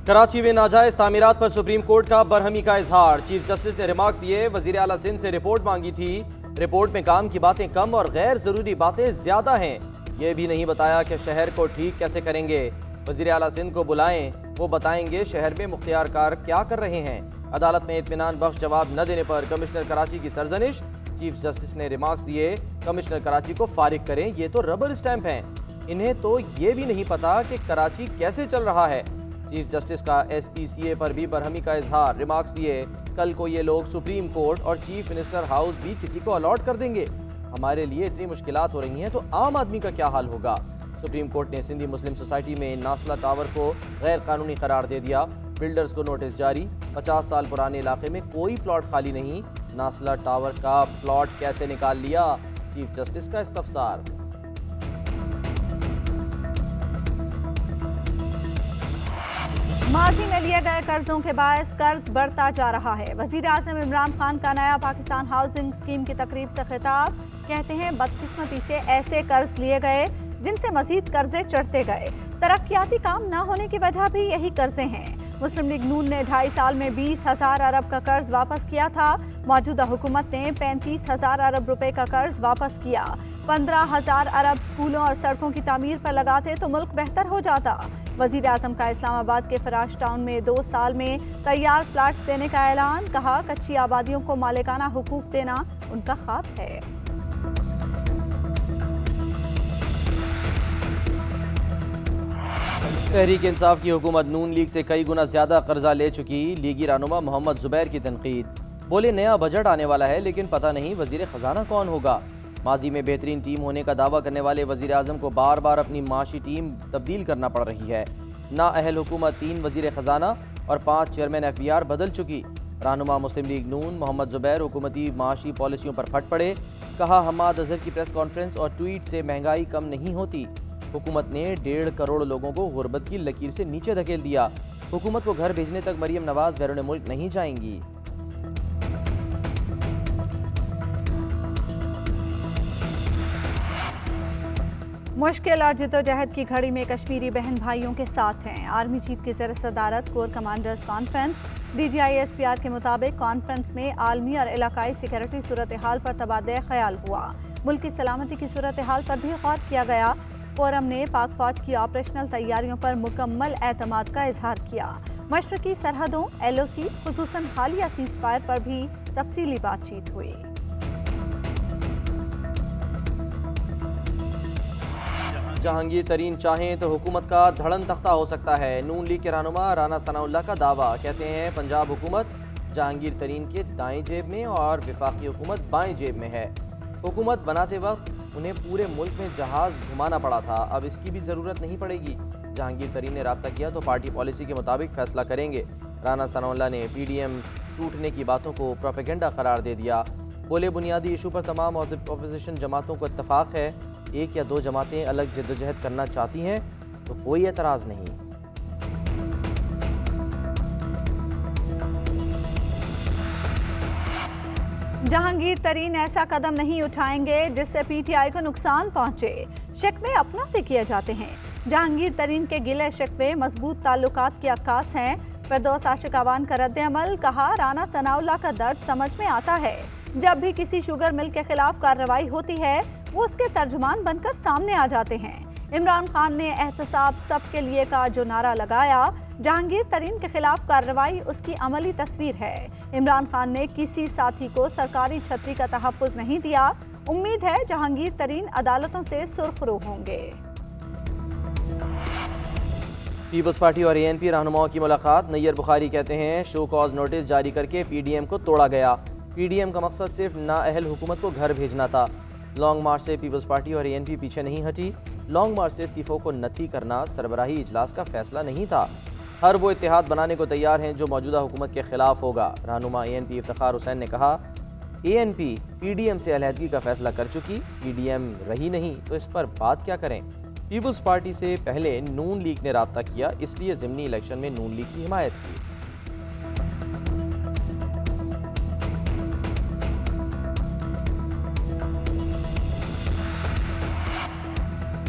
कराची में नाजायज तामीरात पर सुप्रीम कोर्ट का बरहमी का इजहार। चीफ जस्टिस ने रिमार्क्स दिए। वजीर आला सिंध से रिपोर्ट मांगी थी। रिपोर्ट में काम की बातें कम और गैर जरूरी बातें ज्यादा हैं। ये भी नहीं बताया कि शहर को ठीक कैसे करेंगे। वजीर आला सिंध को बुलाएं, वो बताएंगे शहर में मुख्तियारकार क्या कर रहे हैं। अदालत में इत्मीनान बख्श जवाब न देने पर कमिश्नर कराची की सरजनिश। चीफ जस्टिस ने रिमार्क्स दिए, कमिश्नर कराची को फारिग करें, ये तो रबर स्टैंप हैं। इन्हें तो ये भी नहीं पता कि कराची कैसे चल रहा है। चीफ जस्टिस का SPCA पर भी बरहमी का इजहार। रिमार्क्स दिए, कल को ये लोग सुप्रीम कोर्ट और चीफ मिनिस्टर हाउस भी किसी को अलॉट कर देंगे। हमारे लिए इतनी मुश्किलात हो रही हैं तो आम आदमी का क्या हाल होगा। सुप्रीम कोर्ट ने सिंधी मुस्लिम सोसाइटी में नासला टावर को गैर कानूनी करार दे दिया। बिल्डर्स को नोटिस जारी। 50 साल पुराने इलाके में कोई प्लॉट खाली नहीं। नासला टावर का प्लॉट कैसे निकाल लिया, चीफ जस्टिस का इस्तफसार। माजी में लिए गए कर्जों के बायस कर्ज बढ़ता जा रहा है। वजीर आजम इमरान खान का नया पाकिस्तान हाउसिंग स्कीम की तकरीब से खिताब। कहते हैं बदकिस्मती से ऐसे कर्ज लिए गए जिनसे मजीद कर्जे चढ़ते गए। तरक्याती काम न होने की वजह भी यही कर्जे हैं। मुस्लिम लीग नून ने 2.5 साल में 20,000 अरब का कर्ज वापस किया था। मौजूदा हुकूमत ने 35,000 अरब रुपए का कर्ज वापस किया। 15,000 अरब स्कूलों और सड़कों की तामीर पर लगाते तो मुल्क बेहतर हो जाता। वजीर आजम का इस्लामाबाद के फराश टाउन में 2 साल में तैयार फ्लैट्स देने का ऐलान। कहा, कच्ची आबादियों को मालिकाना हुकूक देना उनका ख्वाब है। तहरीक इंसाफ की हुकूमत नून लीग से कई गुना ज्यादा कर्जा ले चुकी। लीगी रहनुमा मोहम्मद जुबैर की तनकीद। बोले, नया बजट आने वाला है लेकिन पता नहीं वजीर खजाना कौन होगा। माजी में बेहतरीन टीम होने का दावा करने वाले वजीर आजम को बार बार अपनी माशी टीम तब्दील करना पड़ रही है। नाअहल हुकूमत 3 वजीर खजाना और 5 चेयरमैन FBR बदल चुकी। रहनुमा मुस्लिम लीग नून मोहम्मद जुबैर हुकूमती माशी पॉलिसियों पर फट पड़े। कहा, हमाद अजहर की प्रेस कॉन्फ्रेंस और ट्वीट से महंगाई कम नहीं होती। हुकूमत ने 1.5 करोड़ लोगों को गुर्बत की लकीर से नीचे धकेल दिया। हुकूमत को घर भेजने तक मरियम नवाज बैरून मुल्क नहीं जाएंगी। मुश्किल और जिद्दोजहद की घड़ी में कश्मीरी बहन भाइयों के साथ हैं। आर्मी चीफ की ज़ेर सदारत core commanders conference. DGI SPR के मुताबिक कॉन्फ्रेंस में आलमी और इलाकाई सिक्योरिटी सूरत हाल पर तबादला ख्याल हुआ। मुल्क की सलामती की सूरत हाल पर भी गौर किया गया। फोरम ने पाक फौज की ऑपरेशनल तैयारियों पर मुकम्मल एतमाद का इजहार किया। मशरकी सरहदों LOC खुसूसन हालिया सीज फायर पर भी तफसीली बातचीत हुई। जहांगीर तरीन चाहें तो हुकूमत का धड़न तख्ता हो सकता है। नून लीग के रहनुमा राना सनाउल्लाह का दावा। कहते हैं पंजाब हुकूमत जहांगीर तरीन के दाएं जेब में और वफाकी हुकूमत बाएं जेब में है। हुकूमत बनाते वक्त उन्हें पूरे मुल्क में जहाज घुमाना पड़ा था, अब इसकी भी ज़रूरत नहीं पड़ेगी। जहांगीर तरीन ने राब्ता किया तो पार्टी पॉलिसी के मुताबिक फैसला करेंगे। राना सनाउल्लाह ने PDM टूटने की बातों को प्रोपेगेंडा करार दे दिया। बोले, बुनियादी इशू पर तमाम अपोजिशन जमातों को इत्तफाक है। 1 या 2 जमातें अलग जद्दोजहद करना चाहती हैं तो कोई एतराज़ नहीं। जहांगीर तरीन ऐसा कदम नहीं उठाएंगे जिससे PTI को नुकसान पहुंचे। शिकवे अपनों से किए जाते हैं। जहांगीर तरीन के गिले शिकवे मजबूत ताल्लुकात की अक्कास हैं। फिरदौस आशिक अवान का रद्द अमल। कहा, राना सनाउल्लाह का दर्द समझ में आता है। जब भी किसी शुगर मिल के खिलाफ कार्रवाई होती है वो उसके तर्जुमान बनकर सामने आ जाते हैं। इमरान खान ने एहतसाब सबके लिए का जो नारा लगाया, जहांगीर तरीन के खिलाफ कार्रवाई उसकी अमली तस्वीर है। इमरान खान ने किसी साथी को सरकारी छतरी का तहफ़्फ़ुज़ नहीं दिया। उम्मीद है जहांगीर तरीन अदालतों से सुर्खरू होंगे। पीपल्स पार्टी और ANP रहनुमाओं की मुलाकात। नैयर बुखारी कहते हैं शो कॉज नोटिस जारी करके PDM को तोड़ा गया। PDM का मकसद सिर्फ नाअहल हुकूमत को घर भेजना था। लॉन्ग मार्च से पीपल्स पार्टी और ANP पीछे नहीं हटी। लॉन्ग मार्च से इस्तीफों को नथी करना सरबराही इजलास का फैसला नहीं था। हर वो इत्तेहाद बनाने को तैयार हैं जो मौजूदा हुकूमत के खिलाफ होगा। रहनुमा ANP इफ्तिखार हुसैन ने कहा, ANP PDM से अलहदगी का फैसला कर चुकी। PDM रही नहीं तो इस पर बात क्या करें। पीपल्स पार्टी से पहले नून लीग ने राब्ता किया, इसलिए ज़िमनी इलेक्शन में नून लीग की हिमायत की।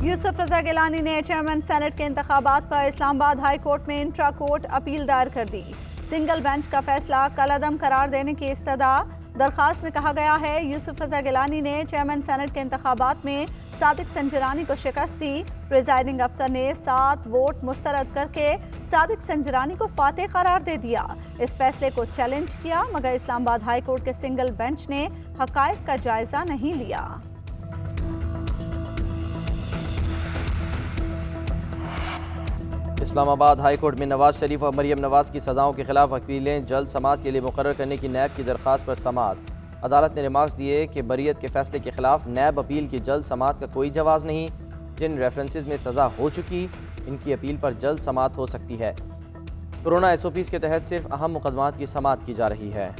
यूसुफ रजा गिलानी ने चेयरमैन सेनेट के इंतखाबात पर इस्लामाबाद हाई कोर्ट में इंट्रा कोर्ट अपील दायर कर दी। सिंगल बेंच का फैसला कलअदम करार देने की इस्तदा। दरखास्त में कहा गया है यूसुफ रजा गिलानी ने चेयरमैन सेनेट के इंतखाबात में सादिक संजरानी को शिकस्त दी। प्रिजाइडिंग अफसर ने 7 वोट मुस्तरद करके सादिक संजरानी को फातेह करार दे दिया। इस फैसले को चैलेंज किया मगर इस्लामाबाद हाई कोर्ट के सिंगल बेंच ने हकायक का जायजा नहीं लिया। इस्लामाबाद हाई कोर्ट में नवाज शरीफ और मरियम नवाज की सज़ाओं के खिलाफ वकीलें जल्द समाअत के लिए मुकर्रर करने की नैब की दरख्वास्त पर समाअत। अदालत ने रिमार्क्स दिए कि बरियत के फैसले के खिलाफ नैब अपील की जल्द समाअत का कोई जवाज़ नहीं। जिन रेफरेंसेस में सज़ा हो चुकी इनकी अपील पर जल्द समाअत हो सकती है। कोरोना SOPs के तहत सिर्फ अहम मुकदमात की समाअत की जा रही है।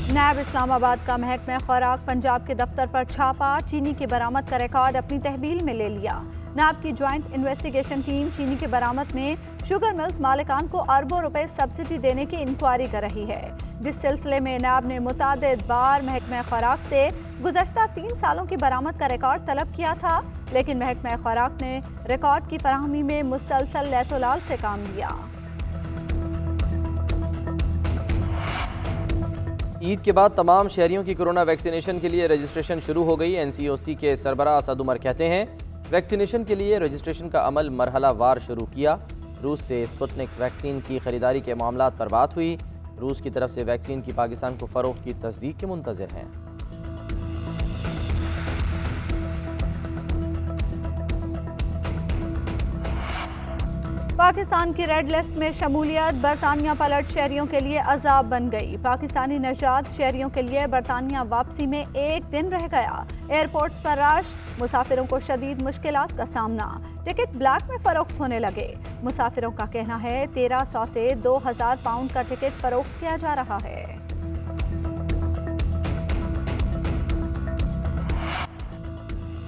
नैब इस्लामाबाद का महकमा खुराक पंजाब के दफ्तर पर छापा। चीनी के बरामद का रिकॉर्ड अपनी तहवील में ले लिया। नैब की ज्वाइंट इन्वेस्टिगेशन टीम चीनी के बरामद में शुगर मिल्स मालिकान को अरबों रुपए सब्सिडी देने की इंक्वायरी कर रही है, जिस सिलसिले में नैब ने मुतादिद बार महकमा खुराक से गुज़श्ता 3 सालों की बरामद का रिकॉर्ड तलब किया था, लेकिन महकमा खुराक ने रिकॉर्ड की फराहमी में मुसलसल लैतोलाल से काम लिया। ईद के बाद तमाम शहरियों की कोरोना वैक्सीनेशन के लिए रजिस्ट्रेशन शुरू हो गई। NCOC के सरबराह असद उमर कहते हैं वैक्सीनेशन के लिए रजिस्ट्रेशन का अमल मरहला वार शुरू किया। रूस से स्पुतनिक वैक्सीन की खरीदारी के मामलात पर बात हुई। रूस की तरफ से वैक्सीन की पाकिस्तान को फ़रोख्त की तस्दीक के मुंतज़िर हैं। पाकिस्तान की रेड लिस्ट में शमूलियत बरतानिया पलट शहरियों के लिए अजाब बन गई। पाकिस्तानी नजात शहरियों के लिए बरतानिया वापसी में 1 दिन रह गया। एयरपोर्ट्स पर रश, मुसाफिरों को शदीद मुश्किलात का सामना। टिकट ब्लैक में फरोख्त होने लगे। मुसाफिरों का कहना है 1300 से 2000 पाउंड का टिकट फरोख्त किया जा रहा है।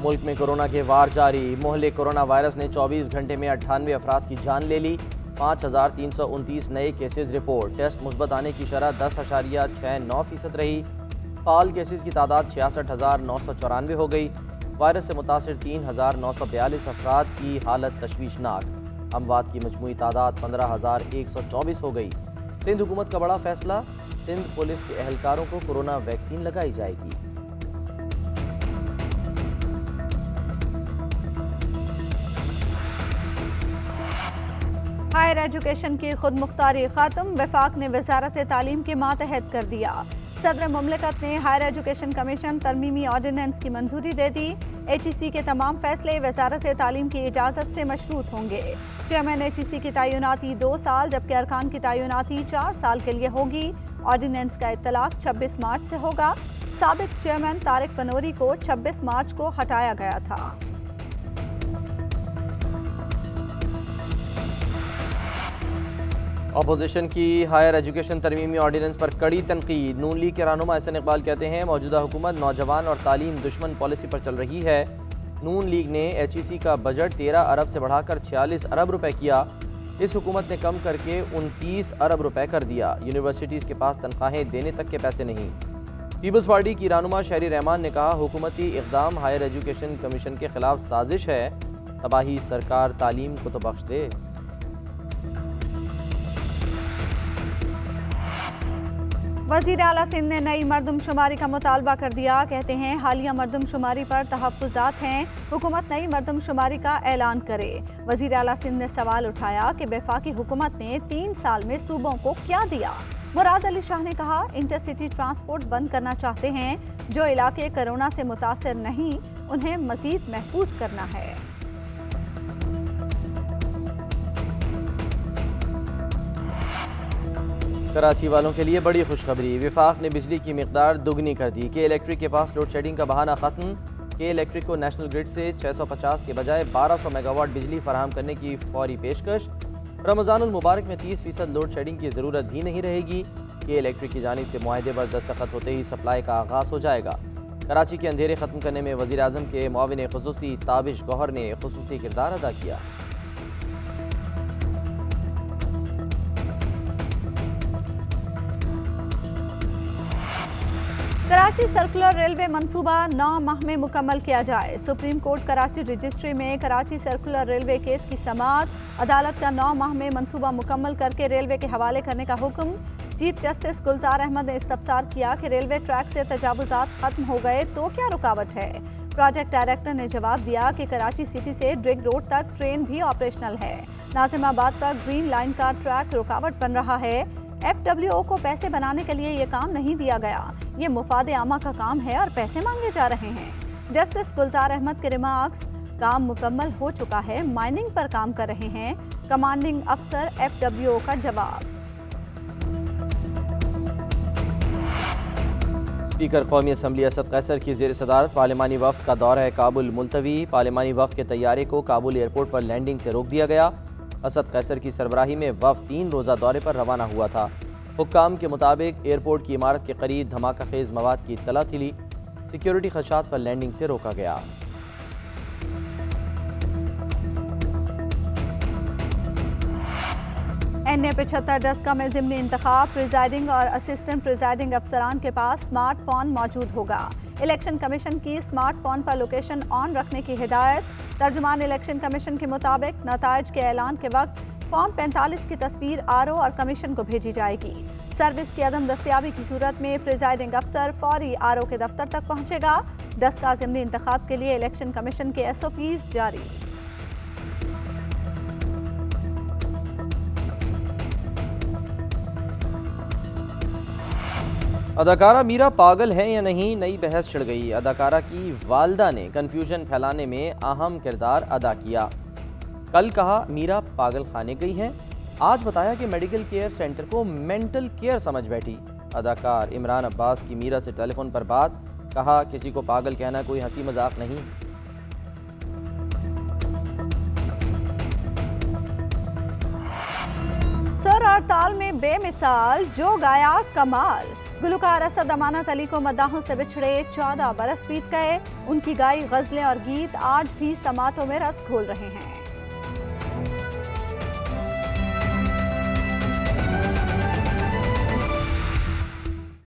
मुल्क में कोरोना के वार जारी। मोहल्ले कोरोना वायरस ने 24 घंटे में 98 अफराद की जान ले ली। 5329 नए केसेस रिपोर्ट। टेस्ट मुस्बत आने की शरह 10.69% रही। फाल केसेस की तादाद 66,994 हो गई। वायरस से मुतासिर 3,942 अफराद की हालत तशवीशनाक। अमवात की मजमूई तादाद 15,124 हो गई। सिंध हुकूमत का बड़ा फैसला, सिंध पुलिस के एहलकारों को कोरोना वैक्सीन लगाई जाएगी। हायर एजुकेशन की खुद मुख्तारी खत्म। वफाक ने वजारत तालीम के मातहत कर दिया। सदर मुमलिकत ने हायर एजुकेशन कमीशन तरमीमी ऑर्डिनेंस की मंजूरी दे दी। HEC के तमाम फैसले वजारत तालीम की इजाज़त से मशरूत होंगे। चेयरमैन HEC की तैनाती 2 साल जबकि अरकान की तैनाती 4 साल के लिए होगी। ऑर्डिनेंस का इत्तलाक 26 मार्च से होगा। साबिक चेयरमैन तारिक पनोरी को 26 मार्च को हटाया गया था। अपोजिशन की हायर एजुकेशन तरमीमी ऑर्डिनेंस पर कड़ी तनकीद। नून लीग के रहनुमा एहसन इकबाल कहते हैं मौजूदा हुकूमत नौजवान और तालीम दुश्मन पॉलिसी पर चल रही है। नून लीग ने HEC का बजट 13 अरब से बढ़ाकर 46 अरब रुपए किया। इस हुकूमत ने कम करके 29 अरब रुपए कर दिया। यूनिवर्सिटीज़ के पास तनख्वाहें देने तक के पैसे नहीं। पीपल्स पार्टी की रहनुमा शहरी रहमान ने कहा हुकूमती इक़दाम हायर एजुकेशन कमीशन के खिलाफ साजिश है। तबाही सरकार तालीम को तो बख्श दे। वज़ीर आला सिंध ने नई मरदमशुमारी का मुतालबा कर दिया। कहते हैं हालिया मरदमशुमारी पर तहफ़्फ़ुज़ात हैं, हुकूमत नई मरदमशुमारी का ऐलान करे। वज़ीर आला सिंध ने सवाल उठाया कि वफाकी हुकूमत ने 3 साल में सूबों को क्या दिया। मुराद अली शाह ने कहा इंटरसिटी ट्रांसपोर्ट बंद करना चाहते हैं। जो इलाके कोरोना से मुतासर नहीं उन्हें मज़ीद महफूज करना है। कराची वालों के लिए बड़ी खुशखबरी। विफाक ने बिजली की मिकदार दुगनी कर दी। के इलेक्ट्रिक के पास लोड शेडिंग का बहाना खत्म। के इलेक्ट्रिक को नेशनल ग्रिड से 650 के बजाय 1200 मेगावाट बिजली फराहम करने की फौरी पेशकश। रमज़ानुल मुबारक में 30% लोड शेडिंग की ज़रूरत भी नहीं रहेगी। के इलेक्ट्रिक की जानिब से मुआहदे पर दस्तखत होते ही सप्लाई का आगाज़ हो जाएगा। कराची के अंधेरे ख़त्म करने में वज़ीर आज़म के मुआविन ख़ुसूसी ताबिश गौहर ने ख़ुसूसी किरदार अदा किया। कराची सर्कुलर रेलवे मंसूबा 9 माह में मुकम्मल किया जाए। सुप्रीम कोर्ट कराची रजिस्ट्री में कराची सर्कुलर रेलवे केस की समाअत। अदालत का 9 माह में मंसूबा मुकम्मल करके रेलवे के हवाले करने का हुक्म। चीफ जस्टिस गुलजार अहमद ने इस्तफसार किया कि रेलवे ट्रैक से तजावुजात खत्म हो गए तो क्या रुकावट है। प्रोजेक्ट डायरेक्टर ने जवाब दिया कि कराची सिटी से ड्रिग रोड तक ट्रेन भी ऑपरेशनल है। नाजिमाबाद तक ग्रीन लाइन का ट्रैक रुकावट बन रहा है। FWO को पैसे बनाने के लिए ये काम नहीं दिया गया। ये मुफाद आमा का काम है और पैसे मांगे जा रहे हैं। जस्टिस गुलजार अहमद के रिमार्क्स, काम मुकम्मल हो चुका है, माइनिंग पर काम कर रहे हैं। कमांडिंग अफसर FWO का जवाब। स्पीकर कौमी असम्बली असद कैसर की ज़ेर सदारत पार्लिमानी वफ़द का दौरा है काबुल मुलतवी। पार्लिमानी वफ़द के तैयारे को काबुल एयरपोर्ट पर लैंडिंग से रोक दिया गया। असद कैसर की सरबराही में वफ़द 3 रोज़ा दौरे पर रवाना हुआ था। हुक्काम के मुताबिक एयरपोर्ट की इमारत के करीब धमाका खेज मवाद की इत्तला थी। सिक्योरिटी खदशात पर लैंडिंग से रोका गया। NA 75 डस्का में ज़िमनी इंतखाब, प्रिजाइडिंग और असिस्टेंट प्रिजाइडिंग अफसरान के पास स्मार्टफोन मौजूद होगा। इलेक्शन कमीशन की स्मार्टफोन पर लोकेशन ऑन रखने की हिदायत। तर्जुमान इलेक्शन कमीशन के मुताबिक नताइज के ऐलान के वक्त फॉर्म 45 की तस्वीर RO और कमीशन को भेजी जाएगी। सर्विस की अदम दस्तियाबी की सूरत में प्रिजाइडिंग अफसर फौरी RO के दफ्तर तक पहुंचेगा। डस्का ज़िमनी इंतखाब के लिए इलेक्शन कमीशन के SOPs जारी। अदाकारा मीरा पागल है या नहीं, नई बहस छिड़ गई। अदाकारा की वालदा ने कन्फ्यूजन फैलाने में अहम किरदार अदा किया। कल कहा मीरा पागल खाने गई हैं, आज बताया कि मेडिकल केयर सेंटर को मेंटल केयर समझ बैठी। अदाकार इमरान अब्बास की मीरा से टेलीफोन पर बात, कहा किसी को पागल कहना कोई हंसी मजाक नहीं। सुर और ताल में बेमिसाल, जो गाया कमाल। गुलकार असद अमानत अली को मद्दाहों से बिछड़े 14 बरस बीत गए। उनकी गाई गजलें और गीत आज भी समातों में रस घोल रहे हैं।